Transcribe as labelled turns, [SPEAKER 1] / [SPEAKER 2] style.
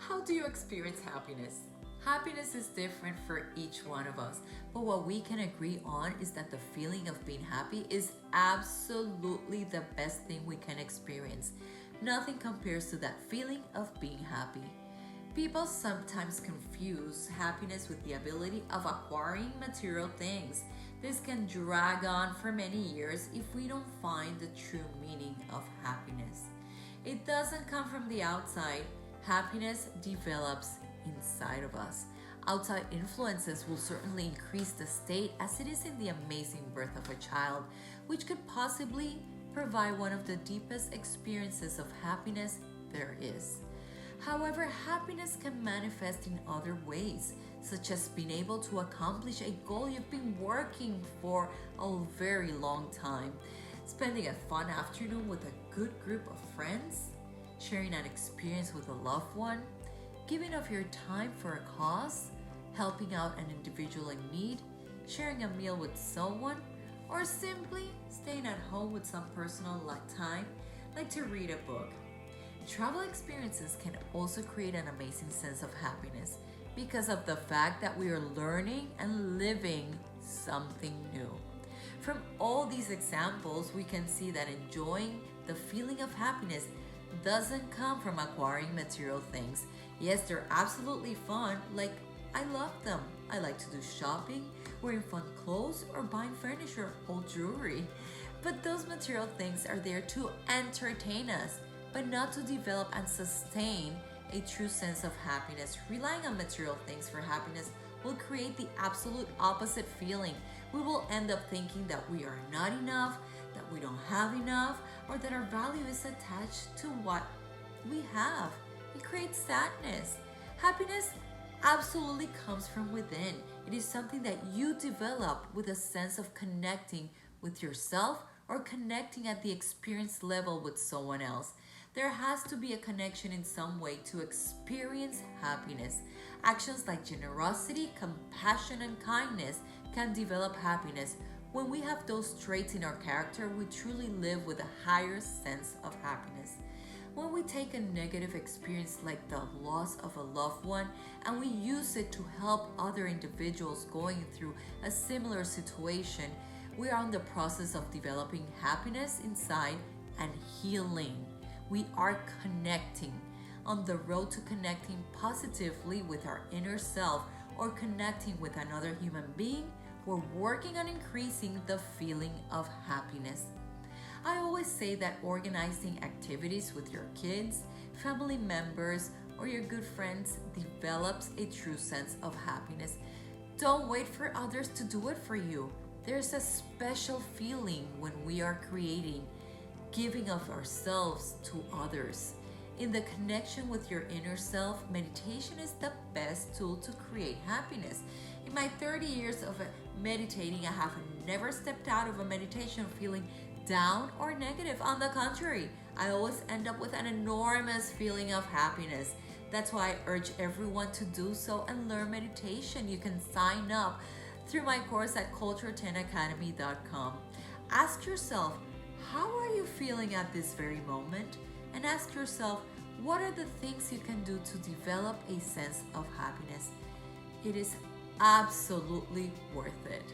[SPEAKER 1] How do you experience happiness? Happiness is different for each one of us, but what we can agree on is that the feeling of being happy is absolutely the best thing we can experience. Nothing compares to that feeling of being happy. People sometimes confuse happiness with the ability of acquiring material things. This can drag on for many years if we don't find the true meaning of happiness. It doesn't come from the outside. Happiness develops inside of us. Outside influences will certainly increase the state as it is in the amazing birth of a child, which could possibly provide one of the deepest experiences of happiness there is. However, happiness can manifest in other ways, such as being able to accomplish a goal you've been working for a very long time, spending a fun afternoon with a good group of friends, sharing an experience with a loved one, giving of your time for a cause, helping out an individual in need, sharing a meal with someone, or simply staying at home with some personal time, like to read a book. Travel experiences can also create an amazing sense of happiness because of the fact that we are learning and living something new. From all these examples, we can see that enjoying the feeling of happiness doesn't come from acquiring material things. Yes, they're absolutely fun, like I love them. I like to do shopping, wearing fun clothes, or buying furniture or jewelry. But those material things are there to entertain us, but not to develop and sustain a true sense of happiness. Relying on material things for happiness will create the absolute opposite feeling. We will end up thinking that we are not enough, that we don't have enough, or that our value is attached to what we have. It creates sadness. Happiness absolutely comes from within. It is something that you develop with a sense of connecting with yourself or connecting at the experience level with someone else. There has to be a connection in some way to experience happiness. Actions like generosity, compassion, and kindness can develop happiness. When we have those traits in our character, we truly live with a higher sense of happiness. When we take a negative experience like the loss of a loved one and we use it to help other individuals going through a similar situation, we are in the process of developing happiness inside and healing. We are connecting. On the road to connecting positively with our inner self or connecting with another human being, we're working on increasing the feeling of happiness. I always say that organizing activities with your kids, family members, or your good friends develops a true sense of happiness. Don't wait for others to do it for you. There's a special feeling when we are creating, giving of ourselves to others. In the connection with your inner self, meditation is the best tool to create happiness. In my 30 years of meditating, I have never stepped out of a meditation feeling down or negative. On the contrary, I always end up with an enormous feeling of happiness. That's why I urge everyone to do so and learn meditation. You can sign up through my course at culture10academy.com. Ask yourself, how are you feeling at this very moment? And ask yourself, what are the things you can do to develop a sense of happiness? It is absolutely worth it.